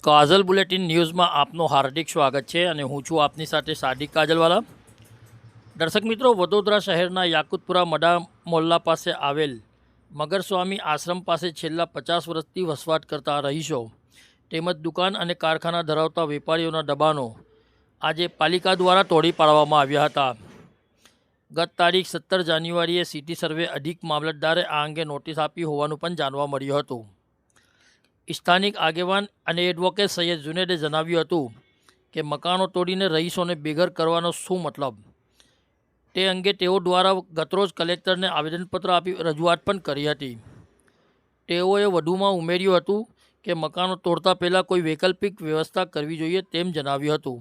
કાજલ bulletin ન્યૂઝમાં આપનું હાર્દિક સ્વાગત છે અને હું છું આપની સાથે સાદિક કાજલવાલા। દર્શક મિત્રો, વડોદરા શહેરના યાકુતપુરા મડા મોહલ્લા પાસે આવેલ મગરસ્વામી આશ્રમ પાસે છેલ્લા 50 વર્ષથી વસવાટ કરતા રહીશો તેમજ દુકાન અને કારખાના ધરાવતા વેપારીઓના દબાણો આજે પાલિકા દ્વારા તોડી પાડવામાં આવ્યા હતા। ગત તારીખ 17 જાન્યુઆરીએ સિટી સર્વે અધિક મામલતદારે આ અંગે નોટિસ આપી હોવાનું પણ જાણવા મળ્યું હતું। સ્થાનિક આગેવાન અને એડવોકેટ સૈયદ જુનેદે જણાવ્યું હતું કે મકાનો તોડીને રહીશોને બેઘર કરવાનો શું મતલબ, તે અંગે તેઓ દ્વારા ગતરોજ કલેક્ટરને આવેદનપત્ર આપી રજૂઆત પણ કરી હતી। તેઓએ વધુમાં ઉમેર્યું હતું કે મકાનો તોડતા પહેલાં કોઈ વૈકલ્પિક વ્યવસ્થા કરવી જોઈએ તેમ જણાવ્યું હતું।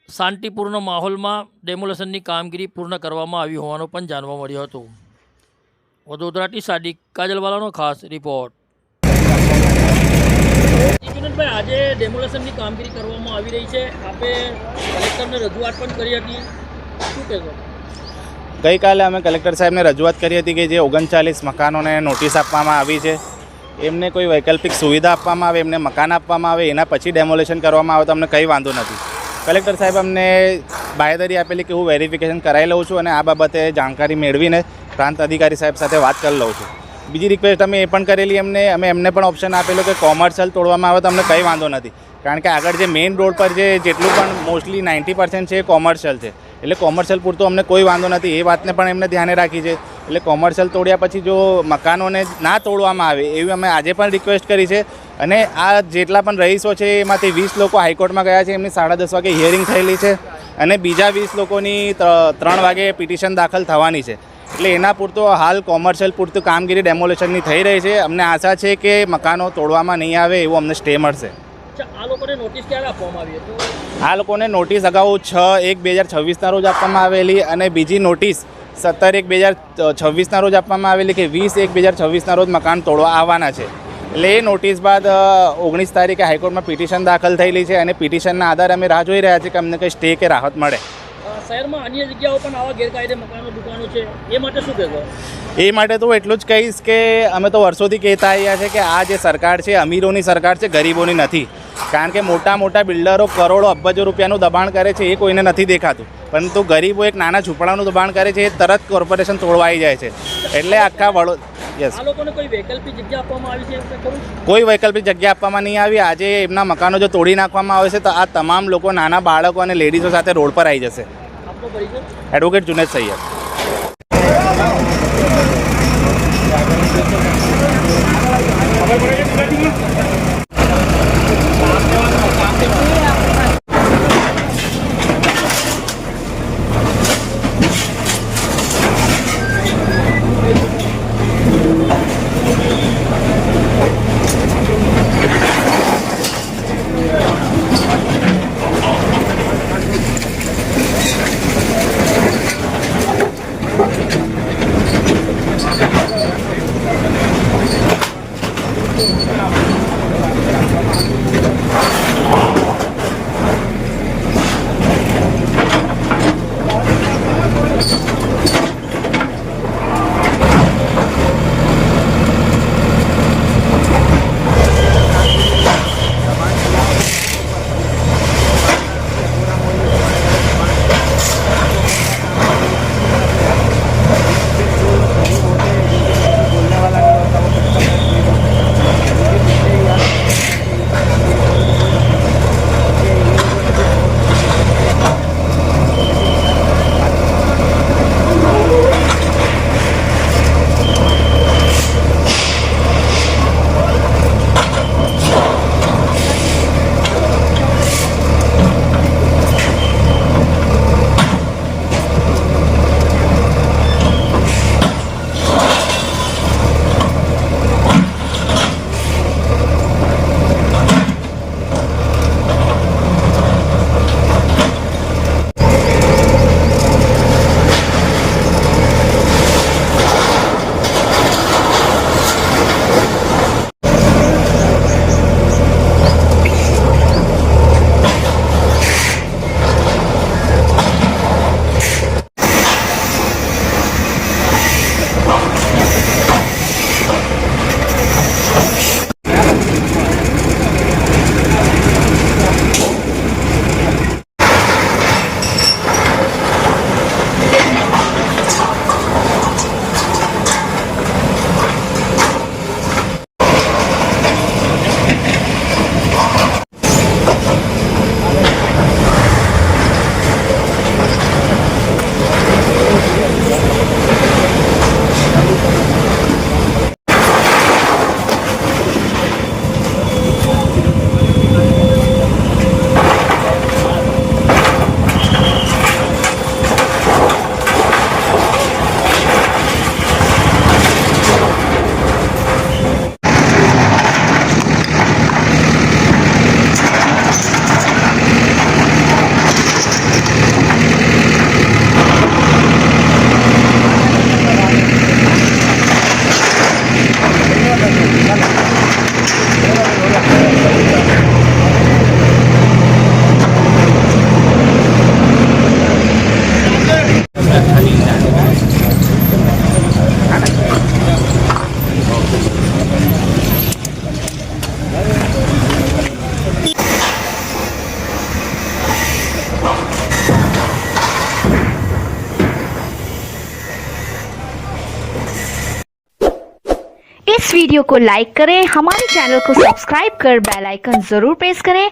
શાંતિપૂર્ણ માહોલમાં ડેમોલેશનની કામગીરી પૂર્ણ કરવામાં આવી હોવાનું પણ જાણવા મળ્યું હતું। વડોદરાથી સાદિક કાજલવાલાનો ખાસ રિપોર્ટ। ભાઈ, આજે ડેમોલેશનની કામગીરી કરવામાં આવી રહી છે, આપે કલેક્ટરને રજૂઆત પણ કરી હતી, શું કહેશો? ગઈકાલે અમે કલેક્ટર સાહેબને રજૂઆત કરી હતી કે જે 39 મકાનોને નોટિસ આપવામાં આવી છે એમને કોઈ વૈકલ્પિક સુવિધા આપવામાં આવે, એમને મકાન આપવામાં આવે, એના પછી ડેમોલેશન કરવામાં આવે તો અમને કંઈ વાંધો નથી। કલેક્ટર સાહેબ અમને બાંયધરી આપેલી કે હું વેરિફિકેશન કરાવી લઉં છું અને આ બાબતે જાણકારી મેળવીને પ્રાંત અધિકારી સાહેબ સાથે વાત કરી લઉં છું। બીજી રિક્વેસ્ટ અમે એ પણ કરેલી અમે એમને પણ ઓપ્શન આપેલો કે કોમર્શિયલ તોડવામાં આવે તો અમને કંઈ વાંધો નથી, કારણ કે આગળ જે મેઇન રોડ પર જે જેટલું પણ મોસ્ટલી 90% છે એ કોમર્શિયલ છે, એટલે કોમર્શિયલ પૂરતું અમને કોઈ વાંધો નથી। એ વાતને પણ એમને ધ્યાને રાખી છે, એટલે કોમર્શિયલ તોડ્યા પછી જો મકાનોને ના તોડવામાં આવે એવી અમે આજે પણ રિક્વેસ્ટ કરી છે। અને આ જેટલા પણ રહીશો છે એમાંથી 20 લોકો હાઈકોર્ટમાં ગયા છે, એમની 10:30 વાગે હિયરિંગ થયેલી છે અને બીજા 20 લોકોની 3 વાગે પિટિશન દાખલ થવાની છે, એટલે એના પૂરતો હાલ કોમર્શિયલ પૂરતું કામગીરી ડેમોલેશનની થઈ રહી છે। અમને આશા છે કે મકાનો તોડવામાં નહીં આવે એવો અમને સ્ટે મળશે। આ લોકોને નોટિસ ક્યારે આપવામાં આવી હતી? આ લોકોને નોટિસ અગાઉ 6/1/2026ના રોજ આપવામાં આવેલી અને બીજી નોટિસ 17/1/2026ના રોજ આપવામાં આવેલી કે 20/1/2026ના રોજ મકાન તોડવા આવવાના છે, એટલે એ નોટિસ બાદ 19 તારીખે હાઈકોર્ટમાં પિટિશન દાખલ થયેલી છે અને પિટિશનના આધારે અમે રાહ જોઈ રહ્યા છીએ કે અમને કંઈ સ્ટે કે રાહત મળે। શહેરમાં અન્ય જગ્યાઓ પણ આવા ગેરકાયદે મકાનો દુકાનો છે, એ માટે શું કહેશો? એ માટે તો એટલું જ કહીશ કે અમે તો વર્ષોથી કહેતા આવ્યા છે કે આ જે સરકાર છે અમીરોની સરકાર છે, ગરીબોની નથી, કારણ કે મોટા મોટા બિલ્ડરો કરોડો અબજો રૂપિયાનું દબાણ કરે છે એ કોઈને નથી દેખાતું, પરંતુ ગરીબો એક નાના ઝૂંપડાનું દબાણ કરે છે એ તરત કોર્પોરેશન તોડવા આવી જાય છે, એટલે આખા યસ આ લોકોને કોઈ વૈકલ્પિક જગ્યા આપવામાં આવી છે? કોઈ વૈકલ્પિક જગ્યા આપવામાં નહીં આવી। આજે એમના મકાનો જો તોડી નાખવામાં આવે છે તો આ તમામ લોકો નાના બાળકો અને લેડીઝો સાથે રોડ પર આવી જશે। એડવોકેટ જુનેદ સૈયદ। इस वीडियो को लाइक करें, हमारे चैनल को सब्सक्राइब कर बेल आइकन जरूर प्रेस करें